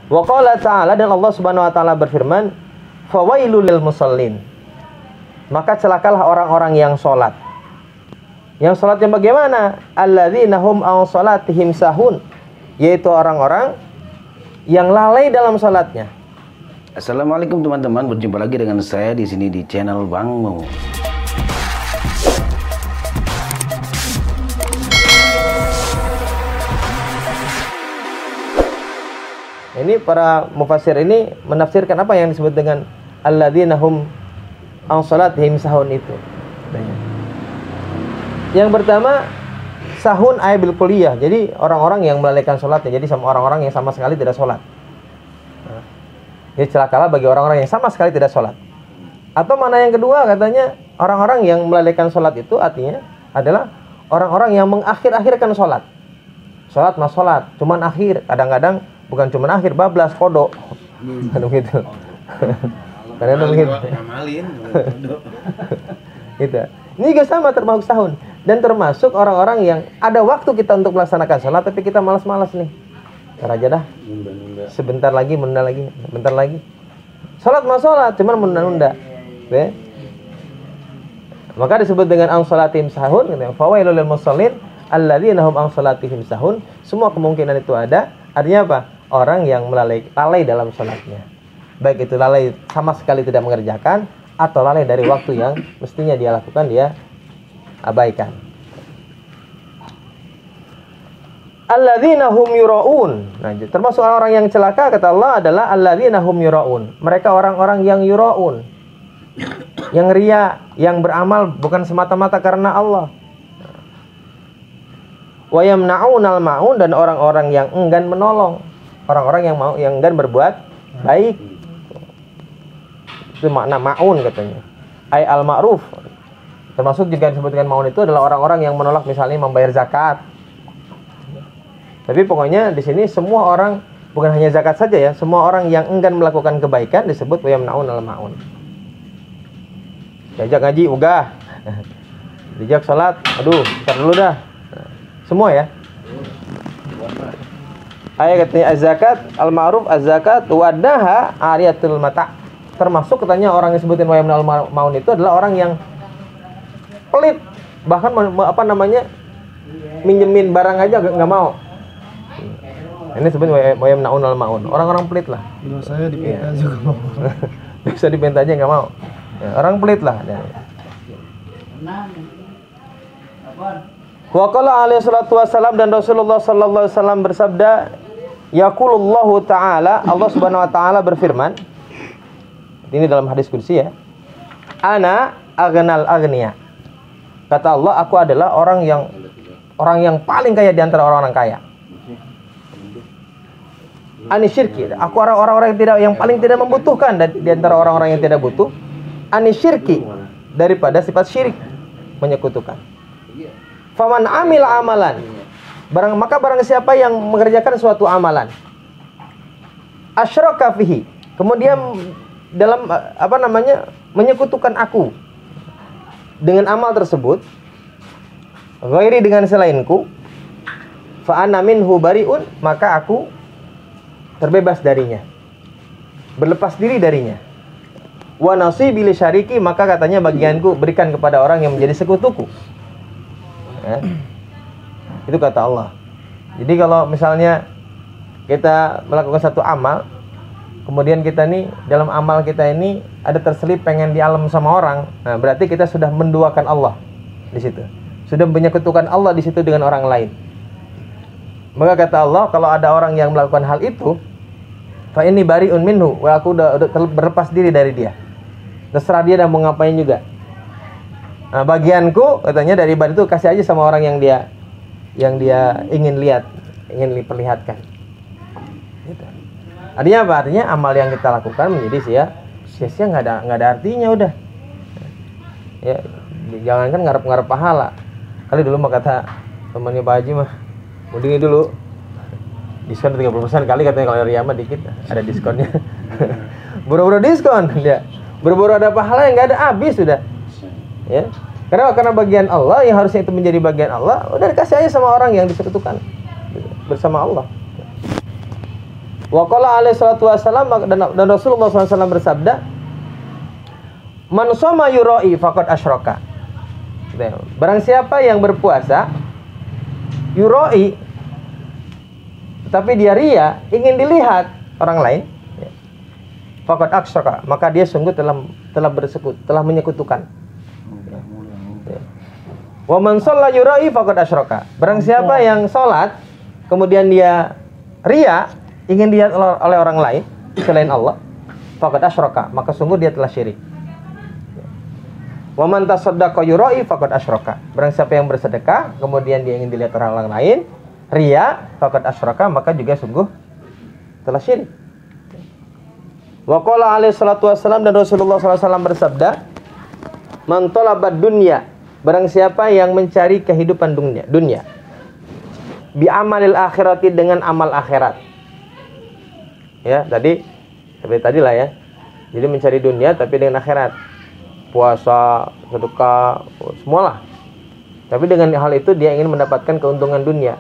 Wa qala ta'ala, dan Allah Subhanahu wa taala berfirman, fawailul lil musallin. Maka celakalah orang-orang yang salat. Yang salatnya bagaimana? Alladzina hum an salatihim sahun, yaitu orang-orang yang lalai dalam salatnya. Assalamualaikum teman-teman, berjumpa lagi dengan saya di sini di channel Bang Mo. Ini para mufassir ini menafsirkan apa yang disebut dengan alladzina hum an salatihim sahun itu. Yang pertama, sahun ay bil kulliyah. Jadi orang-orang yang melalaikan salatnya. Jadi sama orang-orang yang sama sekali tidak salat. Jadi celakalah bagi orang-orang yang sama sekali tidak sholat. Atau mana yang kedua, katanya orang-orang yang melalaikan sholat itu artinya adalah orang-orang yang mengakhir-akhirkan sholat. Sholat mas sholat, cuman akhir. Kadang-kadang bukan cuman akhir, bablas, kodok. Kan begitu. Kadang-kadang begitu. Gitu. Ini juga sama termasuk sahun. Dan termasuk orang-orang yang ada waktu kita untuk melaksanakan sholat, tapi kita malas-malas nih. Ntar aja dah, sebentar lagi, menunda lagi, sebentar lagi. Sholat mah sholat, cuman menunda-nunda. Maka disebut dengan an sholatihim sahun. Fawailul lil musallin alladzina hum an sholatihim sahun. Semua kemungkinan itu ada. Artinya apa? Orang yang lalai dalam sholatnya. Baik itu lalai sama sekali tidak mengerjakan, atau lalai dari waktu yang mestinya dia lakukan, dia abaikan. Alladzina hum yura'un. Nah, termasuk orang-orang yang celaka kata Allah adalah alladzina hum yura'un. Mereka orang-orang yang yura'un. Yang riya, yang beramal bukan semata-mata karena Allah. Wa yamna'unal ma'un, dan orang-orang yang enggan menolong. Orang-orang yang enggan berbuat baik. Itu makna ma'un katanya. Ay al-ma'ruf. Termasuk juga disebutkan ma'un itu adalah orang-orang yang menolak misalnya membayar zakat. Tapi pokoknya di sini semua orang, bukan hanya zakat saja ya, semua orang yang enggan melakukan kebaikan disebut wa yamna'unal ma'un. Diajak ngaji ugah. Diajak salat, aduh, ntar dulu dah. Semua ya. Ayat katanya az-zakat, al-ma'ruf az-zakat wadaha ariyatul mata'. Termasuk katanya orang yang sebutin wa yamna'unal ma'un itu adalah orang yang pelit, bahkan minjemin barang aja enggak mau. Ini sebenarnya wa yamna'unal ma'un. Orang-orang pelit lah. Kalau saya dipinta juga mau. Bisa dipinta aja nggak mau. Ya, orang pelit lah. Wa qala alaihi salatu wassalam, dan Rasulullah sallallahu alaihi wasallam bersabda, yaqulullahu ta'ala, Allah Subhanahu wa taala berfirman. Ini dalam hadis qudsi ya. Ana aghnal aghniya. Kata Allah, aku adalah orang yang paling kaya di antara orang-orang kaya. Anisyirki, aku orang-orang yang paling tidak membutuhkan di antara orang-orang yang tidak butuh. Anisyirki, daripada sifat syirik, menyekutukan. Faman amil amalan, barang siapa yang mengerjakan suatu amalan, asyraka fihi, kemudian dalam menyekutukan aku dengan amal tersebut, ghairi, dengan selainku, fa ana minhu bariun, maka aku terbebas darinya, berlepas diri darinya. Wa nasibi li syariki, maka katanya bagianku berikan kepada orang yang menjadi sekutuku. Ya. Itu kata Allah. Jadi kalau misalnya kita melakukan satu amal, kemudian kita nih dalam amal kita ini ada terselip pengen di alam sama orang, nah berarti kita sudah menduakan Allah di situ. Sudah menyekutukan Allah di situ dengan orang lain. Maka kata Allah, kalau ada orang yang melakukan hal itu, fa inni bari'un minhu, aku udah berlepas diri dari dia. Terserah dia dan mau ngapain juga. Nah, bagianku katanya dari ibadah itu kasih aja sama orang yang dia ingin lihat, ingin diperlihatkan. Gitu. Artinya apa? Artinya amal yang kita lakukan menjadi sia-sia, nggak ada artinya udah. Ya, jangankan ngarep-ngarep pahala. Kali dulu mah kata temannya Pak Haji mah, mending dulu diskon 30% kali, katanya kalau Riyama dikit ada diskonnya. Buru-buru diskon dia. Buru-buru ada pahala yang enggak ada, habis sudah. Ya. Karena bagian Allah yang harusnya itu menjadi bagian Allah, udah dikasih aja sama orang yang disekutukan bersama Allah. Wa qala alaihi salatu wasallam, dan Rasulullah SAW bersabda, man shoma yura'i faqad asyraka. Barang siapa yang berpuasa yura'i, tapi dia ria, ingin dilihat orang lain, faqad asyraka, maka dia sungguh telah menyekutukan. Wa man shalla yura'i faqad asyraka. Barang siapa yang salat kemudian dia ria, ingin dilihat oleh orang lain selain Allah, faqad asyraka, maka sungguh dia telah syirik. Wa man tasaddaqa yura'i faqad asyraka. Barang siapa yang bersedekah kemudian dia ingin dilihat orang lain, ria, faqad asyraka, maka juga sungguh telah syirik. Wa qala alaihi salatu wassalam, dan Rasulullah SAW bersabda, man talabad dunya, barang siapa yang mencari kehidupan dunia bi amalil akhirati, dengan amal akhirat. Ya, seperti tadi lah ya. Jadi mencari dunia tapi dengan akhirat. Puasa, sedekah, semualah. Tapi dengan hal itu dia ingin mendapatkan keuntungan dunia,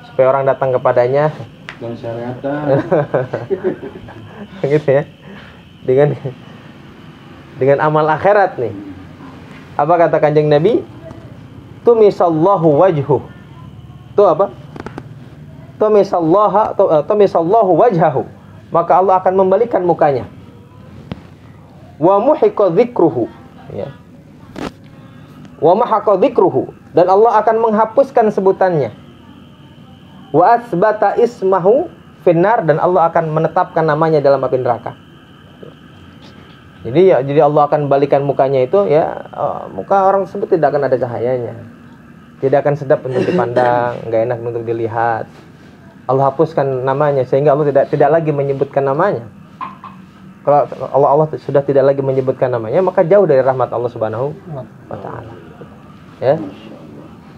supaya orang datang kepadanya Dan syariatan. gitu ya. Dengan amal akhirat nih. Apa kata Kanjeng Nabi? Tumisallahu wajhuh. Itu apa? Tumisallahu wajhahu. Maka Allah akan membalikan mukanya. Wa muhiqa dzikruhu. Ya. Wa mahaqa dzikruhu, dan Allah akan menghapuskan sebutannya. Wa asbata ismahu finnar, dan Allah akan menetapkan namanya dalam api neraka. Jadi Allah akan balikan mukanya itu ya, muka orang tersebut tidak akan ada cahayanya. Tidak akan sedap untuk dipandang, enggak enak untuk dilihat. Allah hapuskan namanya sehingga Allah tidak lagi menyebutkan namanya. Kalau Allah sudah tidak lagi menyebutkan namanya, maka jauh dari rahmat Allah Subhanahu wa taala. Ya.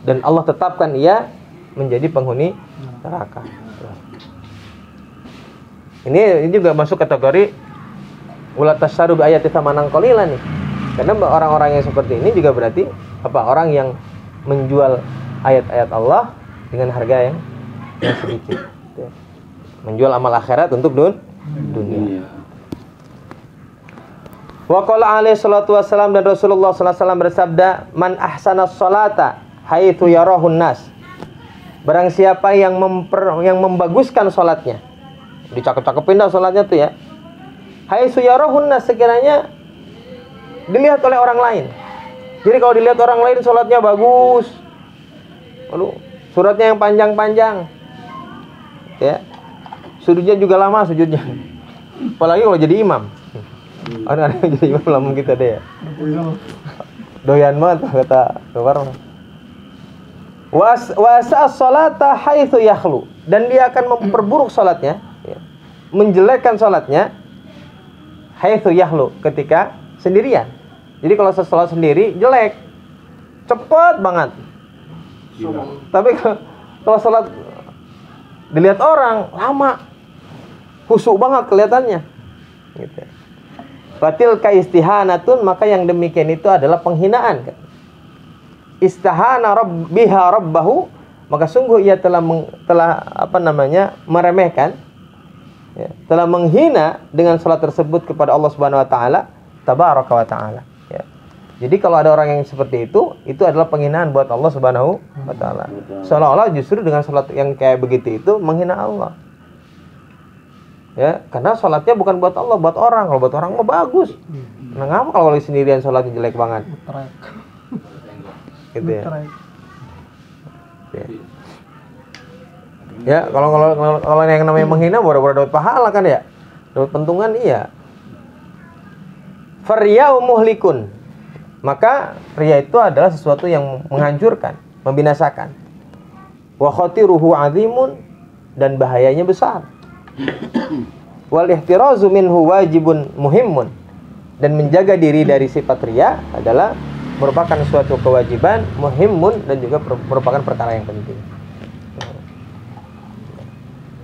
Dan Allah tetapkan ia menjadi penghuni neraka. Ini juga masuk kategori wala tasyaru bi ayati tsamanan qalilan nih. Karena orang-orang yang seperti ini juga berarti orang yang menjual ayat-ayat Allah dengan harga yang sedikit. Menjual amal akhirat untuk dunia. Wa qala alaihi salatu wassalam, dan Rasulullah sallallahu alaihi wasallam bersabda, man ahsana sholata haitsu yarahun nas. Barang siapa yang membaguskan salatnya, dicakep-cakepin dah salatnya tuh ya. Haitsu yarahun nas, sekiranya dilihat oleh orang lain. Jadi kalau dilihat orang lain salatnya bagus, lalu suratnya yang panjang-panjang, ya, sujudnya juga lama sujudnya. Apalagi kalau jadi imam. Orang yang jadi imam lama kita deh ya. Doyan banget kata Umar. Wasa salata haitsu yakhlu, dan dia akan memperburuk salatnya, ya, menjelekkan salatnya haitsu yakhlu, ketika sendirian. Jadi kalau salat sendiri jelek, cepet banget. Tapi kalau salat dilihat orang lama, khusyuk banget kelihatannya. Gitu. Fatil ka istihanatun, maka yang demikian itu adalah penghinaan. Istahana biha rabbahu, maka sungguh ia telah meremehkan, ya, telah menghina dengan salat tersebut kepada Allah Subhanahu wa taala, tabaraka wa taala, ya. Jadi kalau ada orang yang seperti itu adalah penghinaan buat Allah Subhanahu wa taala. Seolah-olah justru dengan salat yang kayak begitu itu menghina Allah. Ya, karena salatnya bukan buat Allah, buat orang. Kalau buat orang mah bagus. Nah, ngapa kalau sendirian salatnya jelek banget? Gitu ya. Ya, kalau yang namanya menghina boro-boro dapat pahala kan ya? Dapat pentungan iya. Farya'u muhlikun. Maka ria itu adalah sesuatu yang menghancurkan, membinasakan. Wa khatiruhu 'azimun, dan bahayanya besar. Wal ihtirazu minhu wajibun muhimmun, dan menjaga diri dari sifat riya adalah merupakan suatu kewajiban muhimmun, dan juga merupakan perkara yang penting.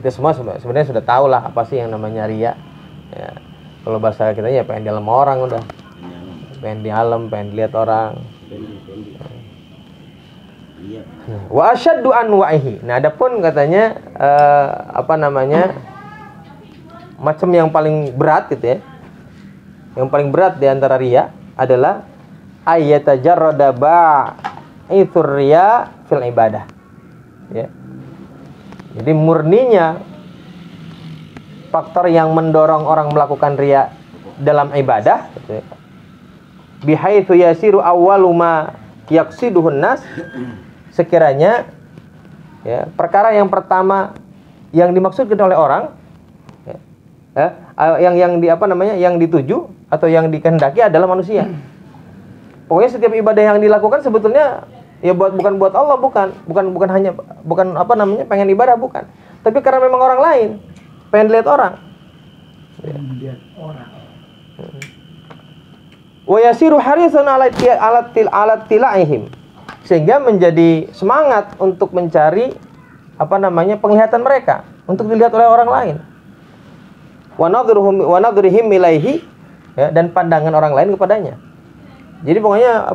Kita semua sebenarnya sudah tahu lah apa sih yang namanya riya. Ya, kalau bahasa kita ya pengen di alam orang udah. Pengen di alam, pengen lihat orang. Wa asyaddu anwa'ihi. Nah, adapun katanya macam yang paling berat gitu ya. Yang paling berat di antara riya adalah ayyatajarrada ba'ithur riya fil ibadah. Ya. Jadi murninya faktor yang mendorong orang melakukan riya dalam ibadah gitu ya. Bihaitsu yasiru awwalu ma yaqsiduhun nas, sekiranya ya, perkara yang pertama yang dimaksudkan oleh orang yang dituju atau yang dikehendaki adalah manusia. Pokoknya setiap ibadah yang dilakukan sebetulnya ya bukan buat Allah, bukan pengen ibadah, bukan. Tapi karena memang orang lain pengen dilihat orang. Wa yasiru harisan ala tilaihim, sehingga menjadi semangat untuk mencari penglihatan mereka, untuk dilihat oleh orang lain. Wa nadhurihim ilaihi, ya, dan pandangan orang lain kepadanya. Jadi pokoknya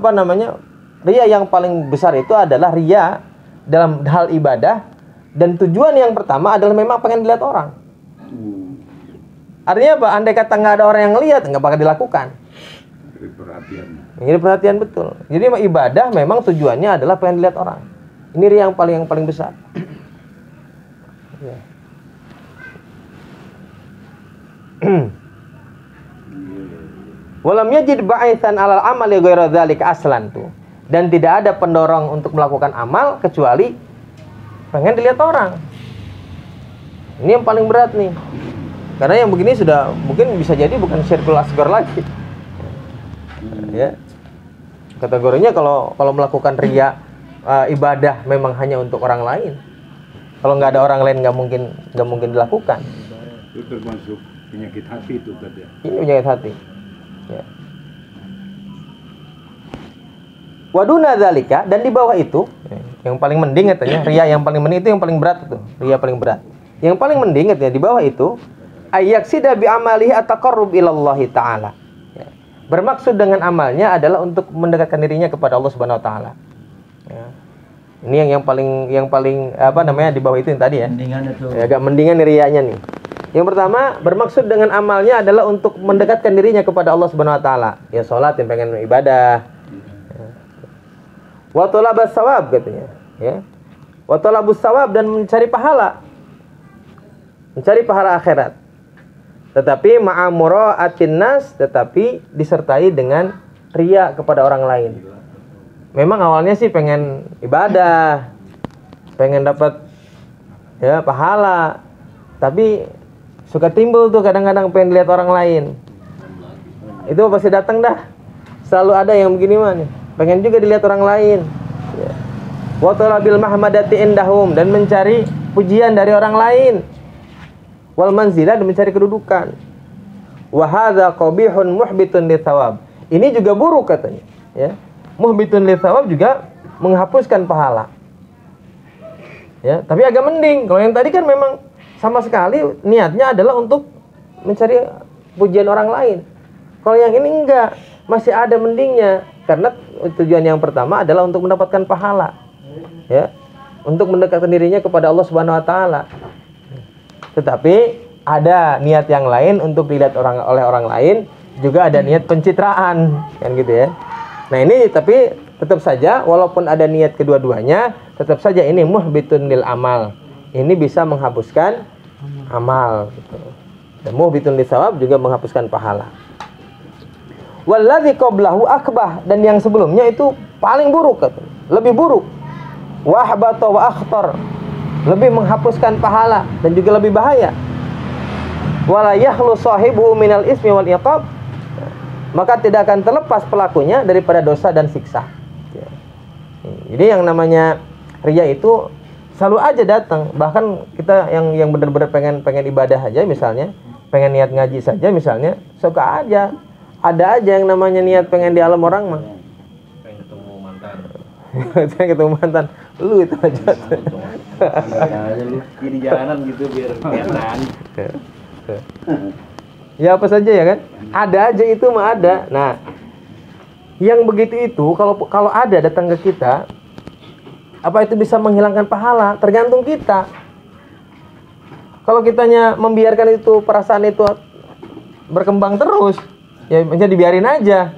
riya yang paling besar itu adalah riya dalam hal ibadah, dan tujuan yang pertama adalah memang pengen dilihat orang. Artinya apa? Andai kata nggak ada orang yang lihat, nggak bakal dilakukan. Ini perhatian betul. Jadi ibadah memang tujuannya adalah pengen dilihat orang. Ini riya yang paling besar. Ya. Walam yajid ba'itsan 'alal amali ghairu dzalika aslan tuh. Dan tidak ada pendorong untuk melakukan amal kecuali pengen dilihat orang. Ini yang paling berat nih. Karena yang begini sudah mungkin bisa jadi bukan syirkul asghar lagi. Ya. Kategorinya kalau melakukan riya ibadah memang hanya untuk orang lain. Kalau nggak ada orang lain nggak mungkin dilakukan. Itu termasuk penyakit hati itu tadi. Ini penyakit hati. Ya. Waduna dzalika, dan di bawah itu yang paling mending katanya riya yang paling mending itu yang paling berat itu, riya paling berat. Yang paling mending katanya di bawah itu ayyaksida bi amalihi ataqarrub ilallahi taala. Ya. Bermaksud dengan amalnya adalah untuk mendekatkan dirinya kepada Allah Subhanahu wa taala. Ya. Ini yang paling di bawah itu yang tadi ya. Mendingan itu. Ya, agak mendingan riyanya nih. Yang pertama, bermaksud dengan amalnya adalah untuk mendekatkan dirinya kepada Allah Subhanahu wa taala. Ya salat yang pengen ibadah. Wa talabus shawab katanya, ya. Wa talabus shawab, dan mencari pahala. Mencari pahala akhirat. Tetapi ma'amura'atin nas, tetapi disertai dengan riya kepada orang lain. Memang awalnya sih pengen ibadah, pengen dapat ya pahala, tapi suka timbul tuh kadang-kadang pengen lihat orang lain. Itu pasti datang dah. Selalu ada yang begini mah nih, pengen juga dilihat orang lain. Ya. Wa talabil mahmadati indahum, dan mencari pujian dari orang lain. Wal manzilah, dan mencari kedudukan. Wa hadza qabihun muhbitun litsawab. Ini juga buruk katanya, ya. Muhbitun litsawab juga menghapuskan pahala. Ya, tapi agak mending. Kalau yang tadi kan memang sama sekali niatnya adalah untuk mencari pujian orang lain. Kalau yang ini enggak, masih ada mendingnya, karena tujuan yang pertama adalah untuk mendapatkan pahala. Ya. Untuk mendekatkan dirinya kepada Allah Subhanahu wa taala. Tetapi ada niat yang lain untuk dilihat oleh orang lain, juga ada niat pencitraan, kan gitu ya. Nah ini tapi tetap saja walaupun ada niat kedua-duanya, tetap saja ini muhbitun lil amal. Ini bisa menghapuskan amal gitu. Dan muhbitun lis shawab juga menghapuskan pahala. Walladzi qablahu akbah, dan yang sebelumnya itu paling buruk katanya. Lebih buruk. Wa ahbata wa akhtar. Lebih menghapuskan pahala dan juga lebih bahaya. Wala yakhlu sahibu minal ismi wal iqab, maka tidak akan terlepas pelakunya daripada dosa dan siksa. Jadi yang namanya riya itu selalu aja datang. Bahkan kita yang benar-benar pengen ibadah aja misalnya, pengen niat ngaji saja misalnya, suka aja. Ada aja yang namanya niat pengen di alam orang mah. Pengen ketemu mantan. Pengen ketemu mantan. Lu itu aja. Lu di jalanan gitu biar kelihatan. Ya apa saja ya kan? Ada aja itu mah ada. Nah, yang begitu itu kalau ada datang ke kita, apa itu bisa menghilangkan pahala? Tergantung kita. Kalau kitanya membiarkan itu, perasaan itu berkembang terus, ya bisa dibiarin aja.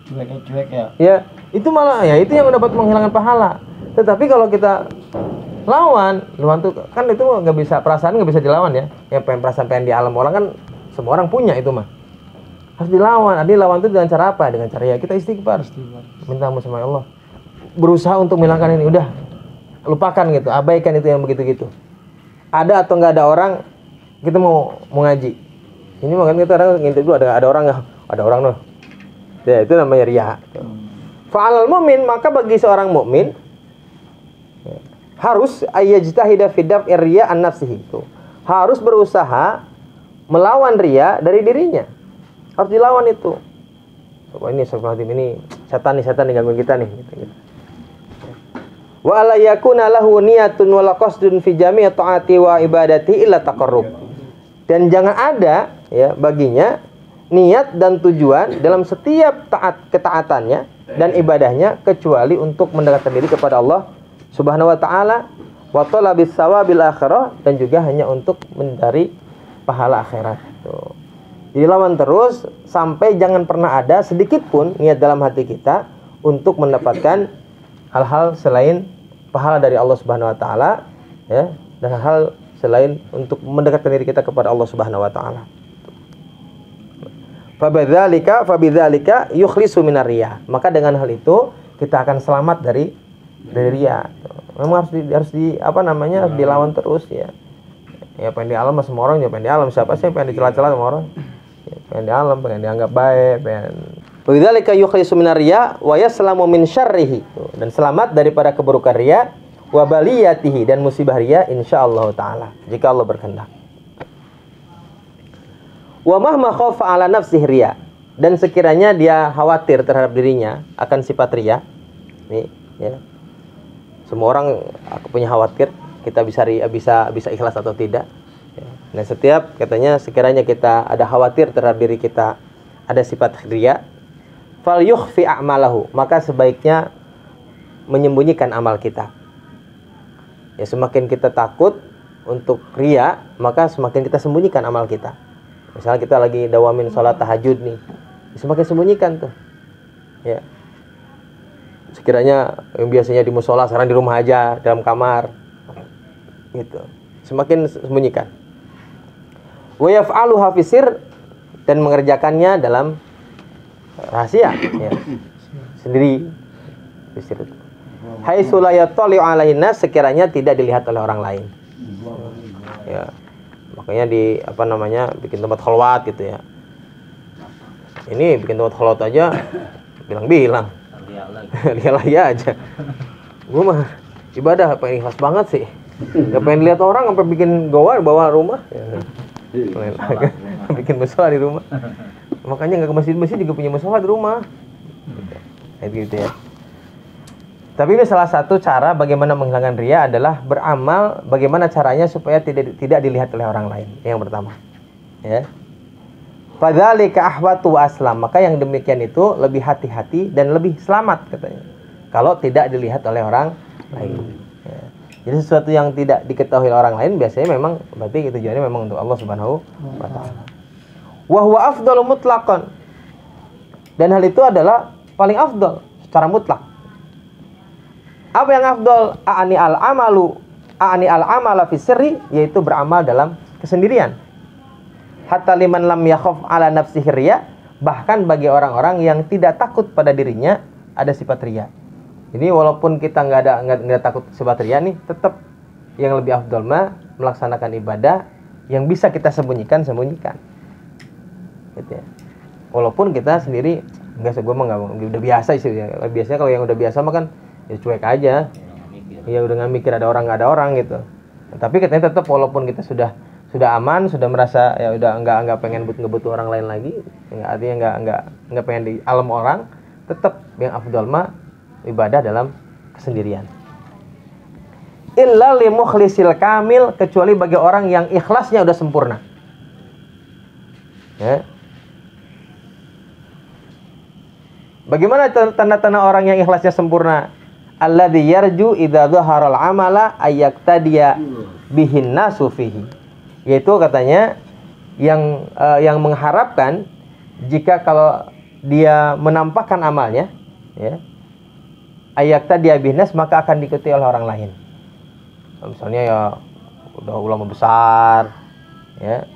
Cuek ya. Ya, itu malah ya itu yang mendapat menghilangkan pahala. Tetapi kalau kita lawan tuh kan itu nggak bisa, perasaan nggak bisa dilawan ya. Yang perasaan pengen di alam orang kan semua orang punya itu mah. Harus dilawan. Artinya lawan itu dengan cara apa? Dengan cara ya kita istighfar. Minta ampun sama Allah. Berusaha untuk menghilangkan ini, udah lupakan gitu, abaikan itu yang begitu-gitu. Ada atau nggak ada orang, kita mau ngaji. Ini makanya kita orang ngintip dulu ada orang nggak? Ada orang loh. Ya itu namanya riya. Fa'al mu'min, maka bagi seorang mukmin harus ayyajtahida fi daf'ir riya an nafsihi itu. Harus berusaha melawan riya dari dirinya. Harus dilawan itu. Oh, ini ini setan nih gangguin kita nih gitu. Wa la yakuna lahu niyatun wala qasdun fi jami' ta'ati wa ibadati illa taqarrub. Dan jangan ada ya baginya niat dan tujuan dalam setiap ketaatannya dan ibadahnya kecuali untuk mendekatkan diri kepada Allah Subhanahu wa taala wa talabis sawabil akhirah, dan juga hanya untuk mencari pahala akhirat. Tuh. Jadi lawan terus sampai jangan pernah ada sedikit pun niat dalam hati kita untuk mendapatkan hal-hal selain pahala dari Allah Subhanahu wa taala ya, dan hal selain untuk mendekatkan diri kita kepada Allah Subhanahu wa taala. Fabidzalika yukhlisu minar riya. Maka dengan hal itu kita akan selamat dari riya. Memang harus dilawan terus ya. Ya pengen di alam semua orang, ya pengen di alam, siapa sih yang pengen dicela-cela sama orang? Ya, pengen di alam, pengen dianggap baik, pengen. Fabidzalika yukhlisu minar riya wa yaslamu min syarrihi. Dan selamat daripada keburukan riya wa baliyatihi, dan musibah riya insyaallah taala jika Allah berkehendak. Wa mahma khafa ala nafsihi riya, dan sekiranya dia khawatir terhadap dirinya akan sifat riya. Nih, ya. Semua orang punya khawatir kita bisa ikhlas atau tidak. Ya. Nah, setiap katanya sekiranya kita ada khawatir terhadap diri kita ada sifat riya, fal yukhfi a'malahu, maka sebaiknya menyembunyikan amal kita. Ya, semakin kita takut untuk riya, maka semakin kita sembunyikan amal kita. Misalnya kita lagi dawamin sholat tahajud nih, semakin sembunyikan tuh. Ya. Sekiranya yang biasanya di musola sekarang di rumah aja, dalam kamar. Gitu. Semakin sembunyikan. Wa yaf'aluha fi sir, dan mengerjakannya dalam rahasia ya. Sendiri. Fi sir. Haitsu la yattali'u 'alaihin nas, sekiranya tidak dilihat oleh orang lain. Ya. Makanya bikin tempat khalwat gitu ya. Ini bikin tempat khalwat aja bilang-bilang. Lihat lagi aja. Gue mah ibadah pengen ikhlas banget sih. Gak pengen lihat orang sampai bikin goa bawa rumah. Ya. Bikin musola di rumah. Makanya nggak ke masjid juga punya musola di rumah. Gitu ya. Tapi ini salah satu cara bagaimana menghilangkan riya adalah beramal bagaimana caranya supaya tidak dilihat oleh orang lain. Yang pertama. Ya. Fadzalika ahwatu wa aslam, maka yang demikian itu lebih hati-hati dan lebih selamat katanya. Kalau tidak dilihat oleh orang lain. Ya. Jadi sesuatu yang tidak diketahui oleh orang lain biasanya memang berarti tujuannya memang untuk Allah Subhanahu wa taala. Wa huwa afdalu mutlaqan. Dan hal itu adalah paling afdal secara mutlak. Apa yang afdal? A'ani al-amala fi sirri, yaitu beramal dalam kesendirian. Hatta liman lam yakhaf ala nafsihi riya, bahkan bagi orang-orang yang tidak takut pada dirinya ada sifat riya. Jadi walaupun kita nggak takut sifat riya nih, tetap yang lebih afdal melaksanakan ibadah yang bisa kita sembunyikan. Gitu ya. Walaupun kita sendiri nggak udah biasa sih ya. Biasanya kalau yang udah biasa mah kan ya cuek aja. Ya udah nggak mikir ada orang nggak ada orang gitu. Tapi katanya tetap walaupun kita sudah aman, sudah merasa ya udah nggak pengen ngebutuh orang lain lagi, artinya nggak pengen di alam orang, tetap yang afdal ibadah dalam kesendirian. Illa li mukhlisil kamil, kecuali bagi orang yang ikhlasnya udah sempurna. Ya. Bagaimana tanda-tanda orang yang ikhlasnya sempurna? Alladzi yarju idza dhahara al-amala ayyaqtadiya bihin nasu fihi. Yaitu katanya yang mengharapkan jika kalau dia menampakkan amalnya, ya, ayakta dia binas, maka akan diikuti oleh orang lain. Misalnya ya udah ulama besar, ya,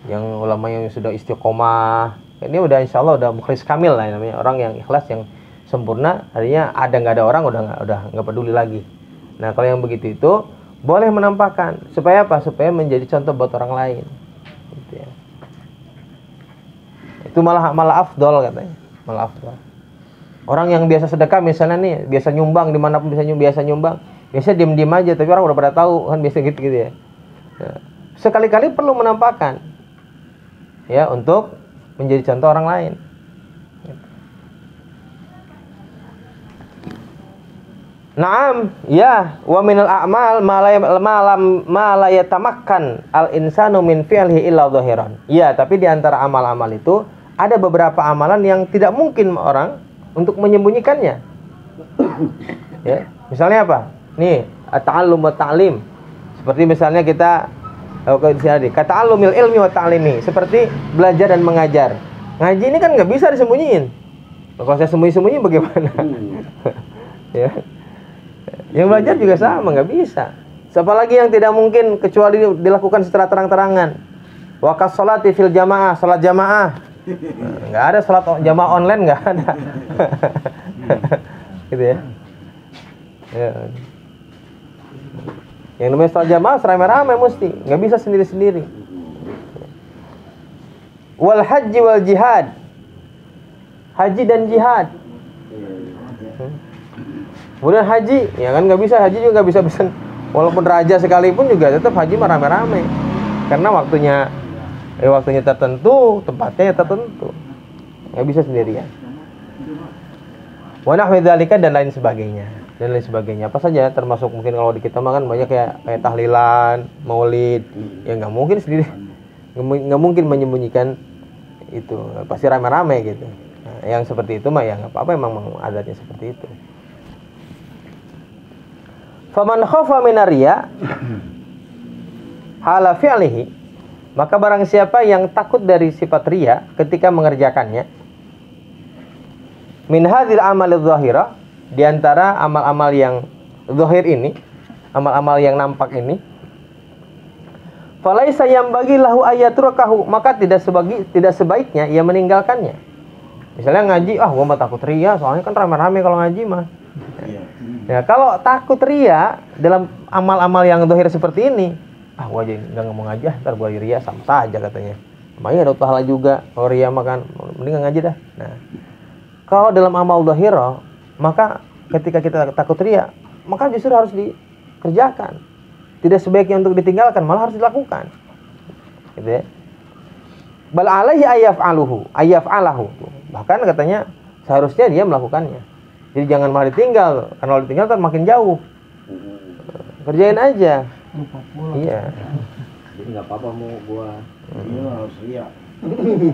yang ulama yang sudah istiqomah, ini udah insya Allah udah mukhlis kamil lah namanya, orang yang ikhlas, yang sempurna. Artinya ada nggak ada orang udah nggak peduli lagi. Nah kalau yang begitu itu boleh menampakkan, supaya apa? Supaya menjadi contoh buat orang lain. Gitu ya. Itu malah afdol katanya, malah afdol. Orang yang biasa sedekah misalnya nih, biasa nyumbang dimanapun biasa nyumbang, biasa diem aja, tapi orang udah pada tahu kan, biasa gitu ya. Nah, sekali-kali perlu menampakkan, ya, untuk menjadi contoh orang lain. Naam, ya, wa minal a'mal ma la yatamakkan al-insanu min fi'lihi illa dhahiran. Ya, tapi di antara amal-amal itu ada beberapa amalan yang tidak mungkin orang untuk menyembunyikannya. Ya, misalnya apa? Nih, at-ta'allum wa ta'lim. Seperti misalnya kita kata'allumil ilmi wa ta'limi, seperti belajar dan mengajar. Ngaji ini kan nggak bisa disembunyiin. Kalau saya sembunyi-sembunyi bagaimana? Ya. Yang belajar juga sama, nggak bisa. Siapa lagi yang tidak mungkin kecuali dilakukan secara terang-terangan. Waqas sholati fil jamaah, salat jamaah. Nggak ada salat jamaah online, nggak ada. Gitu ya. Ya. Yang namanya salat jamaah ramai-ramai mesti, nggak bisa sendiri-sendiri. Wal haji wal jihad, haji dan jihad. Kemudian haji, ya kan nggak bisa, haji juga nggak bisa pesan. Walaupun raja sekalipun juga tetap haji rame-rame, karena waktunya tertentu, tempatnya tertentu, nggak bisa sendirian. Wa nahwi dzalika dan lain sebagainya. Apa saja, termasuk mungkin kalau di kita mah kan banyak kayak tahlilan, maulid, ya nggak mungkin sendiri, nggak mungkin menyembunyikan itu, pasti rame-rame gitu. Nah, yang seperti itu mah ya nggak apa-apa, emang adatnya seperti itu. Faman khafa minar riya hala fi'lihi, maka barang siapa yang takut dari sifat riya ketika mengerjakannya, min hadhil amal adh-dhahira, di antara amal-amal yang zahir ini, amal-amal yang nampak ini, falaisa yambagi lahu ayatrakahu, maka tidak sebaiknya ia meninggalkannya. Misalnya ngaji, gua mah takut riya, soalnya kan rame-rame kalau ngaji mah. Ya, kalau takut riya dalam amal-amal yang zahir seperti ini, gua aja enggak ngomong aja, ntar gua riya sama saja katanya. Makanya ada pahala juga kalau riya makan, mending ngaji dah. Nah, kalau dalam amal zahir, maka ketika kita takut riya, maka justru harus dikerjakan. Tidak sebaiknya untuk ditinggalkan, malah harus dilakukan. Gitu ya. Bal alaihi ayyaf'alahu. Bahkan katanya seharusnya dia melakukannya. Jadi jangan malah ditinggal, karena kalau ditinggal kan makin jauh. Kerjain aja. Iya. Jadi nggak apa-apa mau gua. Iya harus riya.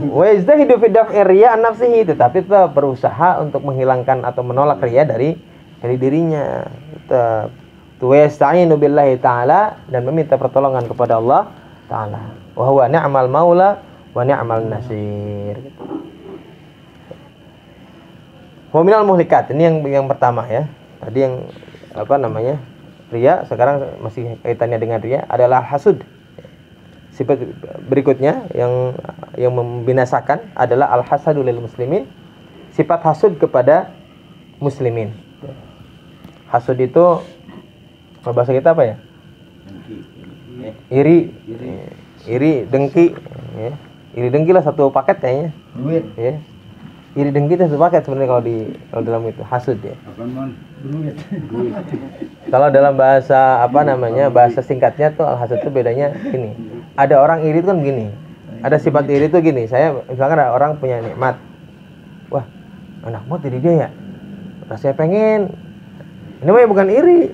Wa yazdahidu fi daf'i riya an nafsihi, tetapi tetap berusaha untuk menghilangkan atau menolak riya dari dirinya. Tetap tuwasta'inu billahi ta'ala, dan meminta pertolongan kepada Allah ta'ala. Wa huwa ni'mal maula wa ni'mal nasir. Wa minal muhlikat, ini yang pertama ya. Tadi yang riya, sekarang masih kaitannya dengan riya adalah hasud. Sifat berikutnya yang membinasakan adalah al-hasadu lil muslimin, sifat hasud kepada muslimin. Hasud itu bahasa kita apa ya? Iri, dengki, ya. Iri dengki lah satu paket kayaknya. Duit. Ya. Iri dengki itu satu paket sebenarnya kalau dalam itu hasud ya. Duit. Kalau dalam bahasa bahasa singkatnya tuh al-hasud itu bedanya gini. Ada orang iri itu kan begini. Ada sifat iri itu gini. Saya misalkan ada orang punya nikmat. Wah, anak mau jadi dia ya. Rasanya pengen. Ini mah bukan iri.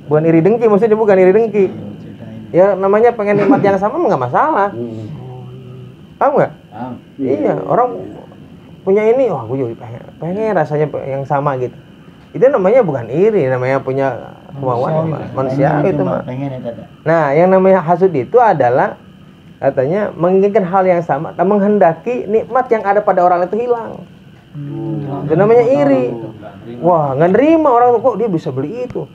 Bukan iri dengki, maksudnya bukan iri dengki. Ya namanya pengen nikmat yang sama enggak masalah. Paham enggak? Iya, orang punya ini, gue juga pengen rasanya yang sama gitu. Itu namanya bukan iri, namanya punya kemauan manusia itu mah. Nah, yang namanya hasud itu adalah katanya menginginkan hal yang sama dan menghendaki nikmat yang ada pada orang itu hilang. Itu namanya iri. Wah, nggak nerima orang kok dia bisa beli itu.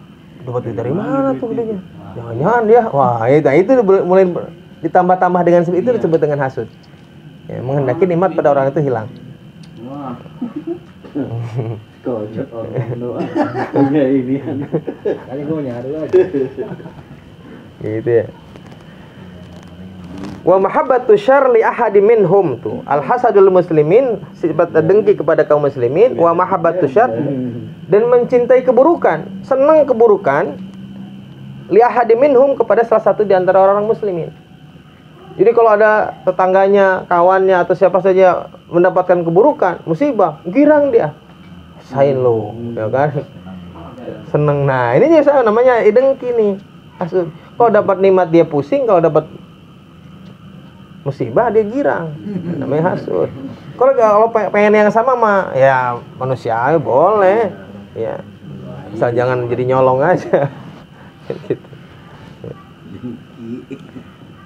Dapat dari mana tuh belinya? Jangan-jangan dia, wah itu mulai ditambah-tambah dengan itu disebut dengan hasud. Ya, menghendaki nikmat pada orang itu hilang. Wah. Kocok orang doa. Punya ini. Kali gue nyari aja. Gitu ya. Wa mahabbatu syarr li ahadi minhum tuh. Al hasadul muslimin, sifat dengki kepada kaum muslimin, wa mahabbatu syarr, dan mencintai keburukan, senang keburukan li ahadi minhum kepada salah satu di antara orang muslimin. Jadi kalau ada tetangganya, kawannya atau siapa saja mendapatkan keburukan, musibah, girang dia. Sain lo, ya kan? Seneng. Nah, ini juga namanya dengki nih. Kalau dapat nikmat dia pusing, kalau dapat musibah dia girang. Namanya hasud. Kalau pengen yang sama mah ya manusia boleh. Ya. Asal jangan jadi nyolong aja. Gitu.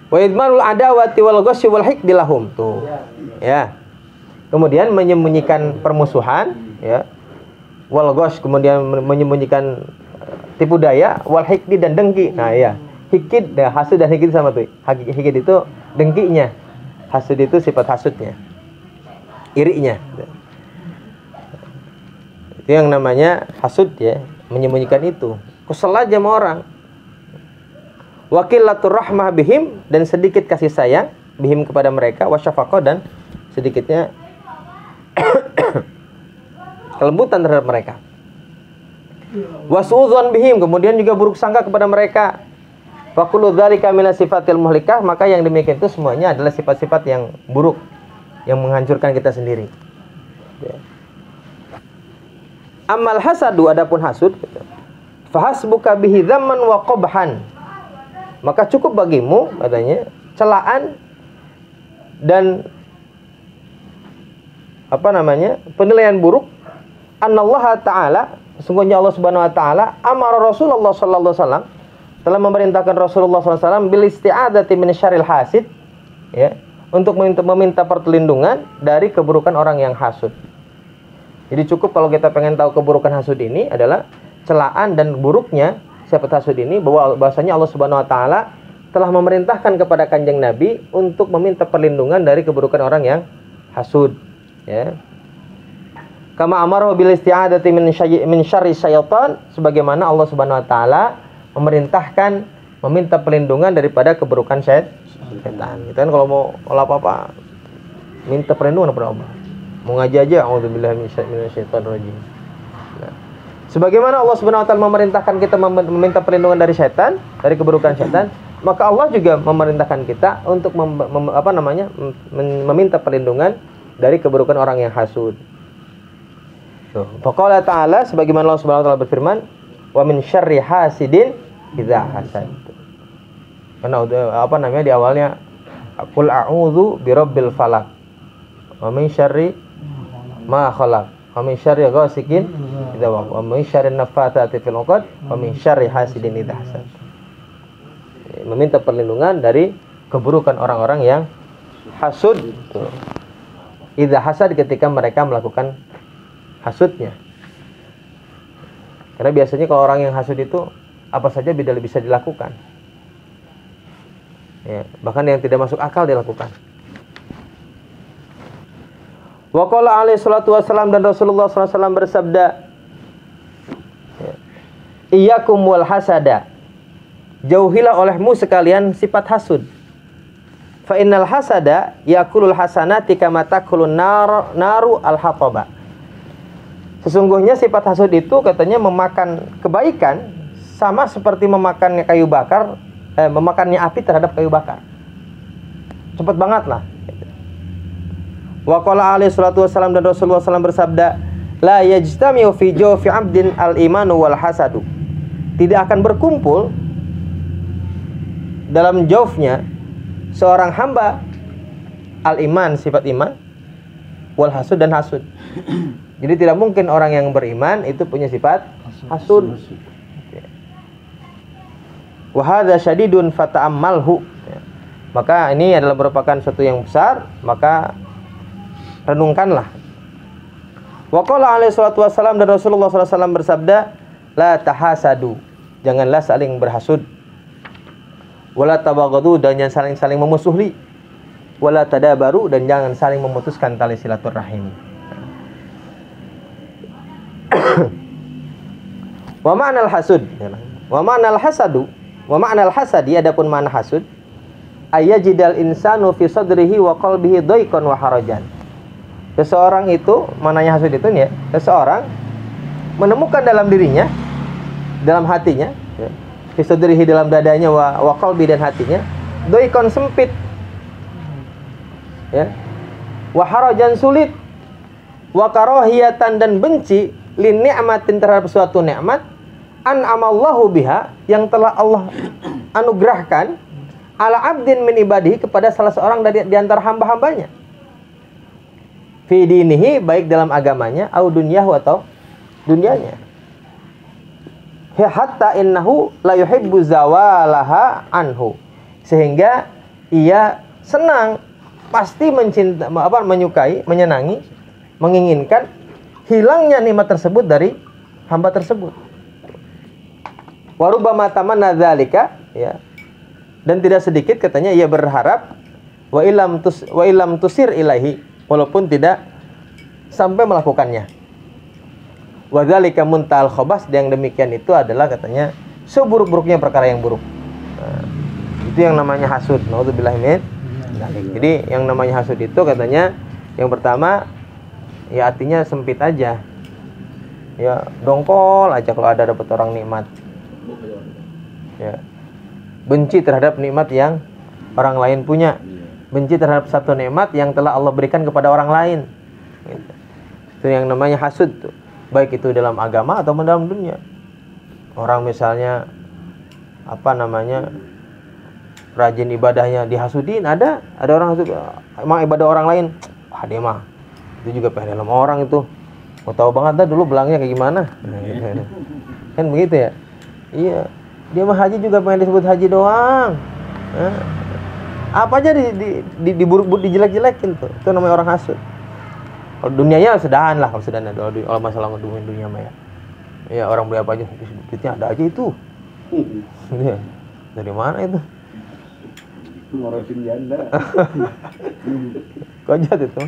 Wa idmarul adawati wal ghasyi wal hiqdi lahum tuh. Ya. Kemudian menyembunyikan permusuhan, ya. Wal ghash, kemudian menyembunyikan tipu daya, wal hiqdi dan dengki. Nah, ya. Hikid, hasud dan hikid sama tuh. Hikid itu dengkinya. Hasud itu sifat hasudnya. Irinya. Itu yang namanya hasud ya, menyembunyikan itu. Kesel aja sama orang. Waqillatur rahmah bihim, dan sedikit kasih sayang bihim kepada mereka, wasyafaqah, dan sedikitnya kelembutan terhadap mereka. Wasu'udzon bihim, kemudian juga buruk sangka kepada mereka. Wa kullu dzalika min sifatil muhlikah, maka yang demikian itu semuanya adalah sifat-sifat yang buruk yang menghancurkan kita sendiri. Ya. Amal hasadu, adapun hasud, fahasbuka bihi dzamman wa qabhan, maka cukup bagimu katanya celaan dan penilaian buruk. Anallaha ta'ala, sesungguhnya Allah Subhanahu wa taala amara Rasulullah sallallahu alaihi wasallam, telah memerintahkan Rasulullah SAW bil isti'adzati min syarril hasid, ya, untuk meminta perlindungan dari keburukan orang yang hasud. Jadi cukup kalau kita pengen tahu keburukan hasud ini adalah celaan dan buruknya sifat hasud ini, bahwasanya Allah Subhanahu wa taala telah memerintahkan kepada Kanjeng Nabi untuk meminta perlindungan dari keburukan orang yang hasud, ya. Kama amara bil isti'adzati min syarri syaitan, sebagaimana Allah Subhanahu wa taala memerintahkan meminta perlindungan daripada keburukan setan. Kita kan kalau mau apa-apa minta perlindungan kepada Allah. Mau ngaji aja auzubillahi minasyaitonir rajim. Nah, sebagaimana Allah Subhanahu wa taala memerintahkan kita meminta perlindungan dari setan, dari keburukan setan, maka Allah juga memerintahkan kita untuk meminta perlindungan dari keburukan orang yang hasud. Tuh, faqala ta'ala, sebagaimana Allah Subhanahu wa taala berfirman, wa min syarri hasidin idza hasad. Karena di awalnya qul a'udzu birabbil falaq wa min syarri ma khalaq wa min syarri ghasikin idza waqab wa min syarri naffatsati fil 'uqad wa min syarri hasidin idza hasad. Meminta perlindungan dari keburukan orang-orang yang hasud. Idza hasad, ketika mereka melakukan hasudnya. Karena biasanya kalau orang yang hasud itu apa saja bisa dilakukan. Ya, bahkan yang tidak masuk akal dilakukan. Wa qala alaihi salatu wassalam, dan Rasulullah SAW bersabda, ya, iyyakum wal hasada, jauhilah olehmu sekalian sifat hasud. Fa innal hasada yakulul hasanati kama takulun naru al-hataba. Sesungguhnya sifat hasud itu katanya memakan kebaikan sama seperti memakannya kayu bakar, memakannya api terhadap kayu bakar. Cepat banget lah. Wa qala alaihi salatu wassalam, dan Rasulullah SAW bersabda, la yajtami'u fi jawfi 'abdin al-imanu wal hasadu. Tidak akan berkumpul dalam jawfnya seorang hamba al-iman, sifat iman, wal hasud, dan hasud. Jadi tidak mungkin orang yang beriman itu punya sifat hasud. Wa hadza syadidun fata'ammalhu. Maka ini adalah merupakan sesuatu yang besar, maka renungkanlah. Wa qala alaihi salatu wassalam, dan Rasulullah SAW bersabda, la tahasadu, janganlah saling berhasud. Wala tabaghadu, dan jangan saling memusuhi. Wala tadabaru, dan jangan saling memutuskan tali silaturahim. Wa ma'nal hasud, wa ma'nal hasadu, wa ma'nal hasadi, adapun makna hasud, ayyajidal insanu fi sadrihi wa qalbihi dhaiqan wa harajan. Seseorang itu, mananya hasud itu nih ya, seseorang menemukan dalam dirinya, dalam hatinya, ya, fi sadrihi, dalam dadanya, wa qalbi, dan hatinya, dhaiqan, sempit, ya, wa harajan, sulit, wa karahiyatan, dan benci, lin ni'matin, terhadap suatu nikmat, an'amallahu biha, yang telah Allah anugerahkan, ala abdin min ibadihi, kepada salah seorang dari di antara hamba-hambanya, fi dinihi, baik dalam agamanya, au dunyahu, atau dunianya, hatta innahu la yuhibbu zawalaha anhu, sehingga ia senang, pasti mencinta, menyukai, menyenangi, menginginkan hilangnya nikmat tersebut dari hamba tersebut. Wa rubbama tamanna dzalika, ya, dan tidak sedikit katanya ia berharap, wa illam tusir ilahi, walaupun tidak sampai melakukannya. Wa dzalika muntal khabas, yang demikian itu adalah katanya seburuk-buruknya perkara yang buruk. Nah, itu yang namanya hasud. Nauzubillahi min dzalik. Jadi yang namanya hasud itu katanya yang pertama, ya artinya sempit aja. Ya, dongkol aja kalau ada dapat orang nikmat. Ya. Benci terhadap nikmat yang orang lain punya. Benci terhadap satu nikmat yang telah Allah berikan kepada orang lain. Gitu. Itu yang namanya hasud tuh. Baik itu dalam agama atau dalam dunia. Orang misalnya rajin ibadahnya dihasudin, ada orang hasud, emang ibadah orang lain, dia mah itu juga pengen dalam orang itu. Mau tahu banget dah dulu belangnya kayak gimana. Gitu. Kan begitu ya? Iya. Dia mah haji juga pengen disebut haji doang. Apa aja diburuk-buruk, dijelek-jelekin tuh. Itu namanya orang hasud. Kalau dunianya sedahan lah, kalau sedahan ada. Kalau masalah dunia mah ya. Ya orang beli apa aja, duitnya ada aja itu. Iya. Dari mana itu? Ngorosin janda. Kok jahat itu?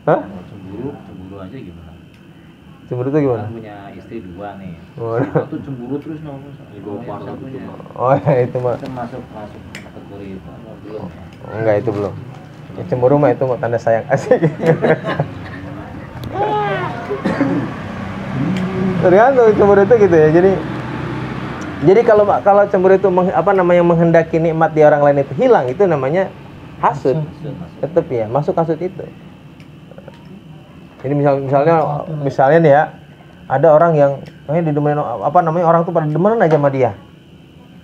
Hah? Cemburu aja gimana? Cemburu itu gimana? Kan punya istri 2 nih. Oh. Satu cemburu terus nomor satunya. Oh ya, itu mah. Itu masuk kategori itu atau belum? Enggak, itu belum. Ya, cemburu mah itu tanda sayang, asik. Tergantung cemburu itu gitu ya. Jadi kalau cemburu itu menghendaki nikmat di orang lain itu hilang, itu namanya hasud. Tetap ya, masuk hasud itu. Jadi misalnya nih ya, ada orang yang didemenin orang tuh pada demenan aja sama dia.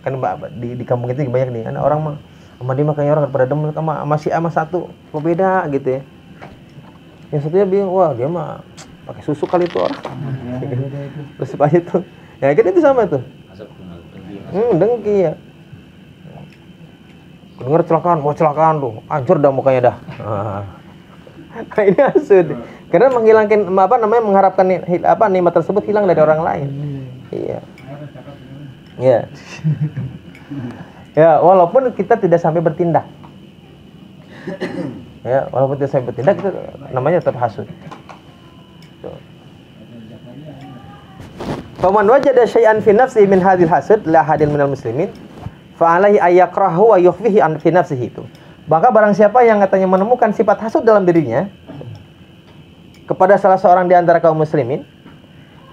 Kan di kampung itu banyak nih, ada orang mah sama dia makanya orang pada demen sama si A sama satu, kok beda gitu ya. Yang satunya bingung, wah dia mah pakai susu kali itu orang. Terus aja tuh. Ya kan itu sama tuh. Dengki ya. Dengar celakaan tuh, hancur dah mukanya dah. Nah, ini hasud. Karena menghilangkan mengharapkan nikmat tersebut hilang dari orang lain. Iya. Iya. Ya, walaupun kita tidak sampai bertindak. Ya, walaupun tidak sampai bertindak, itu namanya tetap hasud. Faman wajada syai'an fi nafsihi min hadhil hasad la hadil minal muslimin fa alaihi ayakrahu wa yukhfihi an fi nafsihi itu. Maka barang siapa yang katanya menemukan sifat hasud dalam dirinya kepada salah seorang di antara kaum muslimin,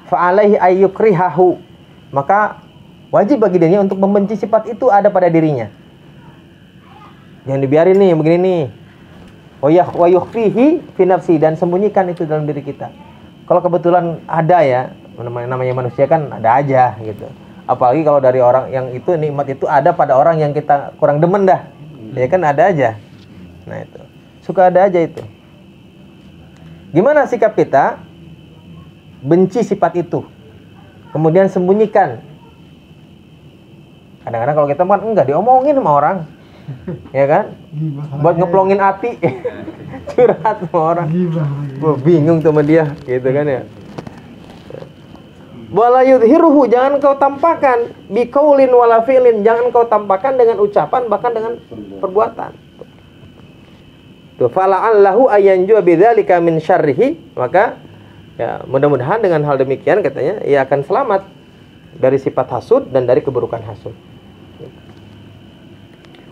fa alaihi ayyukrihahu, maka wajib bagi dirinya untuk membenci sifat itu ada pada dirinya. Jangan dibiarin nih begini nih. Wa yukhfihi fi nafsi, dan sembunyikan itu dalam diri kita. Kalau kebetulan ada ya, namanya manusia kan ada aja gitu. Apalagi kalau dari orang yang itu nikmat itu ada pada orang yang kita kurang demen dah. Ya kan ada aja. Nah itu. Suka ada aja itu. Gimana sikap kita? Benci sifat itu, kemudian sembunyikan. Kadang-kadang kalau kita kan enggak diomongin sama orang, ya kan? Buat ngeplongin hati, curhat sama orang. Gue bingung tuh sama dia, gitu kan ya. Wala yudhiruhu, jangan kau tampakkan biqaulin wala fi'lin, jangan kau tampakkan dengan ucapan bahkan dengan perbuatan. Tuh fala'allahu ayanju bidzalika min syarrihi, maka ya mudah-mudahan dengan hal demikian katanya ia akan selamat dari sifat hasud dan dari keburukan hasud.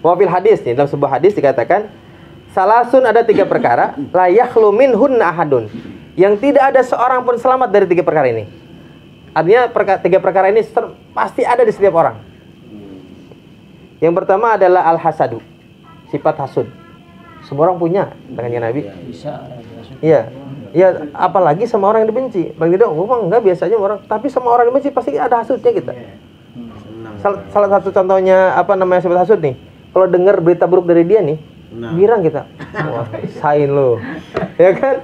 Wa fil hadis nih, dalam sebuah hadis dikatakan salasun, ada 3 perkara la yakhlu minhunna ahadun, yang tidak ada seorang pun selamat dari 3 perkara ini. Artinya 3 perkara ini pasti ada di setiap orang. Yang pertama adalah al-hasadu, sifat hasud. Semua orang punya, katanya Nabi. Bisa. Iya. Ya, apalagi sama orang yang dibenci. Paling tidak, enggak biasanya orang, tapi sama orang yang dibenci pasti ada hasudnya kita. Salah satu contohnya apa namanya sifat hasud nih? Kalau dengar berita buruk dari dia nih, girang kita. Wah, sain lo. Ya kan?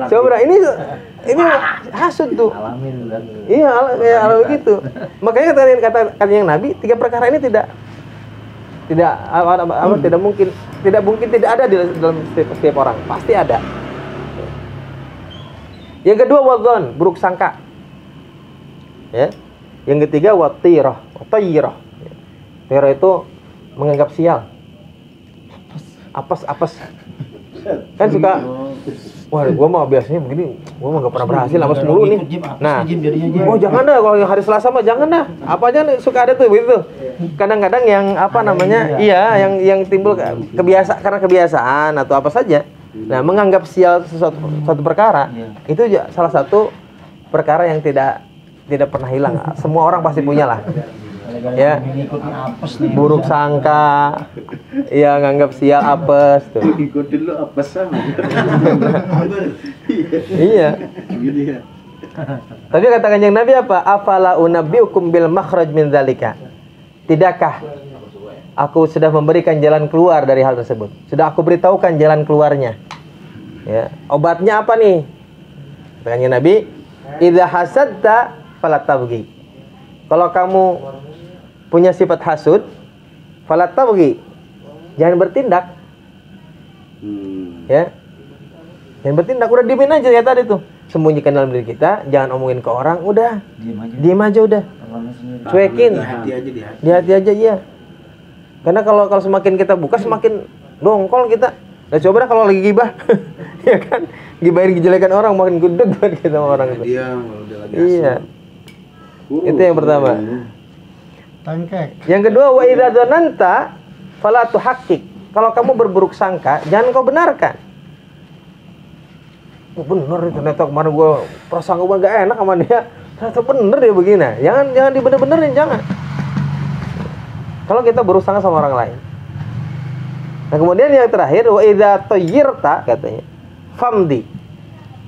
Coba ini hasud tuh. Alamin. Iya, kayak gitu. Makanya kata yang Nabi, 3 perkara ini tidak mungkin tidak ada di dalam setiap orang, pasti ada. Yang kedua wadzon, buruk sangka. Ya. Yang ketiga watirah. Tirah itu menganggap sial. Apes. Kan suka, wah gua mah biasanya begini, gua mah gak pernah berhasil, apes mulu nih. Nah, oh jangan dah, kalau yang hari Selasa mah jangan dah. Apa aja suka ada tuh begitu. Kadang-kadang yang apa namanya, yang timbul karena kebiasaan atau apa saja. Nah, menganggap sial suatu perkara itu salah satu perkara yang tidak pernah hilang. Semua orang pasti punya lah. Ya, buruk sangka, ya nganggap sial, apes tuh. Ikut dulu apes sama. Iya. Tapi kata Kanjeng Nabi apa? Afala unabbiukum bil makhraj min dzalika. Tidakkah aku sudah memberikan jalan keluar dari hal tersebut? Sudah aku beritahukan jalan keluarnya. Ya, obatnya apa nih? Kata Kanjeng Nabi, idza hasadta fala tabghi. Kalau kamu punya sifat hasud, fala tabghi. Jangan bertindak. Ya. Jangan bertindak, udah diemin aja ya tadi tuh. Sembunyikan dalam diri kita, jangan omongin ke orang, udah. Diem aja udah. Cuekin. Di hati aja ya. Karena kalau semakin kita buka semakin dongkol kita. Nah coba dah kalau lagi gibah. Ya kan? Gibahin kejelekan orang makin gudeg buat kita sama orang itu. Iya. Itu yang pertama. Yang kedua, wa idza dzananta fala tuhaqqiq. Kalau kamu berburuk sangka, jangan kau benarkan. Oh, bener ternyata kemarin gue prasangka gue gak enak sama dia. Ternyata bener dia begini. Jangan dibener-benerin, jangan. Kalau kita buruk sangka sama orang lain. Nah, kemudian yang terakhir, wa idza tayyirta katanya. Famdi.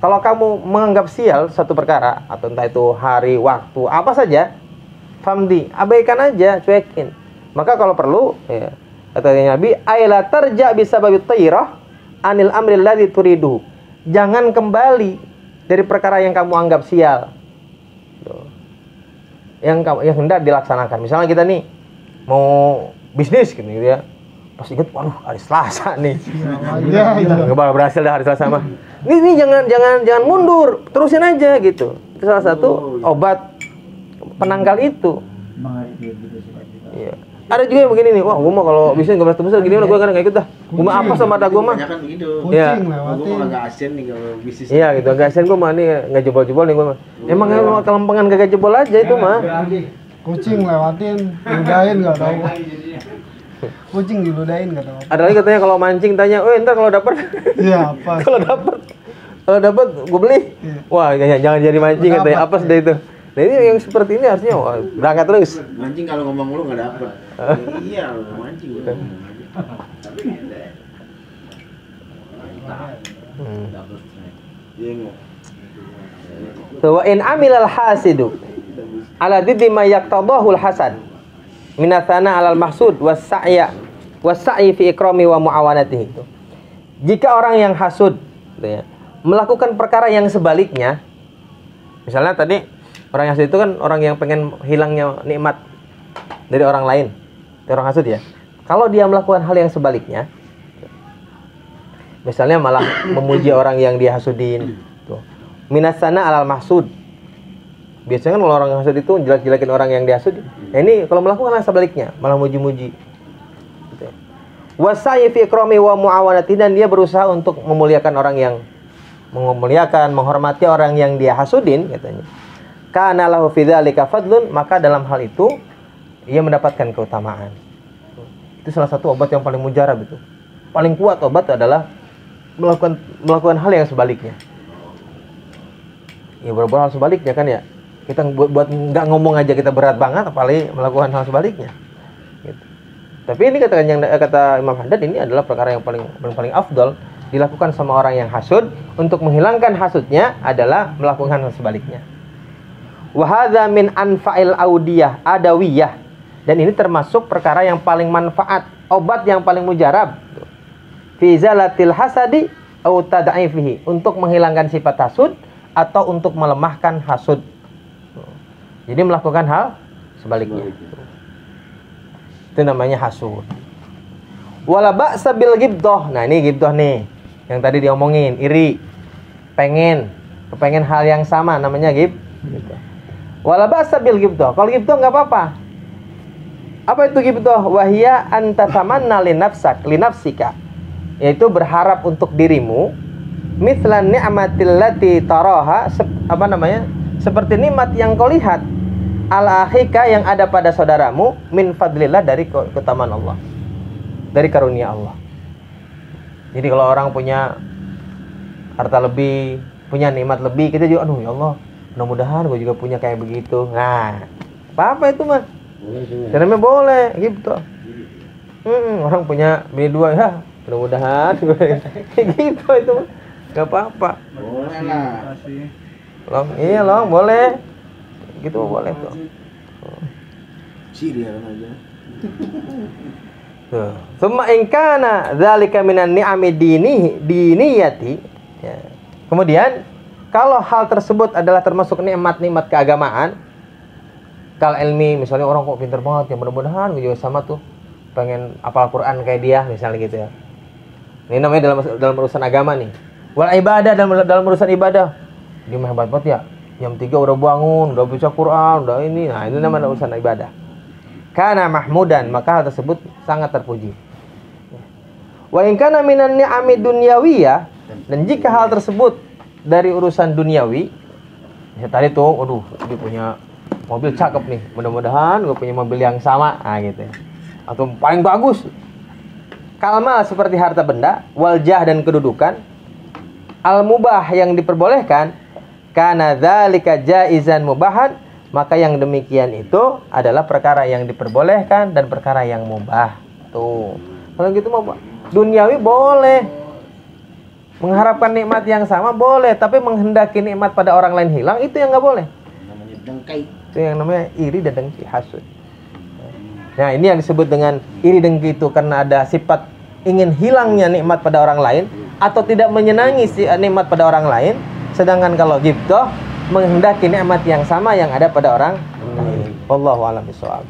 Kalau kamu menganggap sial satu perkara atau entah itu hari, waktu, apa saja, famdi, abaikan aja, cuekin. Maka kalau perlu, ya, katanya Nabi, aila tarja bisababi tayyirah anil amri alladzi turidu. Jangan kembali dari perkara yang kamu anggap sial. Yang hendak dilaksanakan. Misalnya kita nih mau bisnis gitu ya. Pas ingat, waduh, hari Selasa nih. Nggak bakal berhasil dah hari Selasa mah. Ini jangan mundur, terusin aja gitu. Itu salah satu obat penangkal itu. Iya. Ada juga yang begini nih, wah, gue mah kalau bisnis nggak berhasil gini, gue kan nggak ikut dah. Gue mah apa sama ada gue mah. Kan begitu. Iya. Gue mah agak asen nih kalau bisnis. Iya gitu, agak asen gue mah nih nggak jebol-jebol nih gue mah. Emang kelempengan kagak jebol aja itu mah. Kucing lewatin, ludahin nggak tahu. Kucing diludahin nggak tahu. Ada lagi katanya kalau mancing tanya, ntar kalau dapat. Iya apa? Kalau dapat gue beli. Wah jangan jadi mancing katanya, apa sudah itu. Nah ini yang seperti ini harusnya berangkat terus. Mancing kalau ngomong lu nggak dapet. Iya, mancing. Tapi wa in amilal hasidu ala diddi ma yaqtadahu al hasad minatsana alal mahsud was sa'yi fi ikrami wa muawanatihi. Jika orang yang hasud gitu ya, melakukan perkara yang sebaliknya, misalnya tadi orang yang hasud itu kan orang yang pengen hilangnya nikmat dari orang lain, dari orang hasud ya. Kalau dia melakukan hal yang sebaliknya, misalnya malah memuji orang yang dia hasudin, minasana alal mahsud. Biasanya kan kalau orang hasud itu jelek-jelekin orang yang dihasud. Nah, ini kalau melakukan hal sebaliknya, malah muji-muji. Gitu ya. Wasai fi ikrami wa muawanati, dan dia berusaha untuk memuliakan orang yang menghormati orang yang dia hasudin katanya. Kana lahu fi dzalika fadlun, maka dalam hal itu ia mendapatkan keutamaan. Itu salah satu obat yang paling mujarab itu. Paling kuat obat adalah melakukan hal yang sebaliknya. Ya berbuat hal sebaliknya kan ya. Kita buat nggak ngomong aja kita berat banget, apalagi melakukan hal sebaliknya. Gitu. Tapi ini kata Imam Haddad, ini adalah perkara yang paling afdal dilakukan sama orang yang hasud. Untuk menghilangkan hasudnya adalah melakukan hal sebaliknya. Wa hadza min anfa'il adawiyah, dan ini termasuk perkara yang paling manfaat, obat yang paling mujarab fi zalatil hasadi au tad'ifihi, untuk menghilangkan sifat hasud atau untuk melemahkan hasud. Jadi melakukan hal sebaliknya. Itu namanya hasud. Wala ba'sa bil ghibdah. Nah, ini ghibdah nih yang tadi diomongin, iri, kepengen hal yang sama, namanya ghibdah. Wala ba'sa bil ghibdah. Kalau ghibdah enggak apa-apa. Apa itu ghibdah? Wahia antatamanna li nafsika. Yaitu berharap untuk dirimu mithlan ni'matil lati taraha, seperti nikmat yang kau lihat ala akhika, yang ada pada saudaramu, min fadlillah, dari keutamaan Allah, dari karunia Allah. Jadi kalau orang punya harta lebih, punya nikmat lebih, kita juga aduh ya Allah, mudah-mudahan gue juga punya kayak begitu. Nah, apa itu mah? Namanya boleh gitu. Orang punya bini dua, ya mudah-mudahan gue gitu, itu mah gak apa-apa. Boleh lah. Long, boleh. Gitu boleh tuh. Siri aja. Tuh. Summa in kana dzalika minan ni'ami diniyati. Ya. Kemudian kalau hal tersebut adalah termasuk nikmat-nikmat keagamaan, kal ilmi, misalnya orang kok pintar banget, ya mudah-mudahan gue juga sama tuh, pengen hafal Quran kayak dia misalnya gitu ya. Ini namanya dalam urusan agama nih. Wal ibadah, dalam urusan ibadah, dia mah hebat banget ya, jam 3 udah bangun, udah baca Quran, udah ini. Nah, itu namanya urusan ibadah. Kana mahmudan, maka hal tersebut sangat terpuji. Wa in kana minan ni'ami dunyawiyah, dan jika hal tersebut dari urusan duniawi, ya tadi tuh, aduh, dia punya mobil cakep nih, mudah-mudahan gue punya mobil yang sama, gitu ya. Atau paling bagus, kalmal, seperti harta benda, waljah, dan kedudukan, al-mubah, yang diperbolehkan, kana dzalika jaizan mubahan, maka yang demikian itu adalah perkara yang diperbolehkan dan perkara yang mubah. Tuh. Kalau gitu mah duniawi boleh. Mengharapkan nikmat yang sama boleh, tapi menghendaki nikmat pada orang lain hilang, itu yang enggak boleh. Namanya dengki. Itu yang namanya iri dan dengki, hasud. Nah, ini yang disebut dengan iri dengki, itu karena ada sifat ingin hilangnya nikmat pada orang lain atau tidak menyenangi nikmat pada orang lain. Sedangkan kalau ghibthah, menghendaki nikmat yang sama yang ada pada orang lain. Wallahu a'lam bishawab.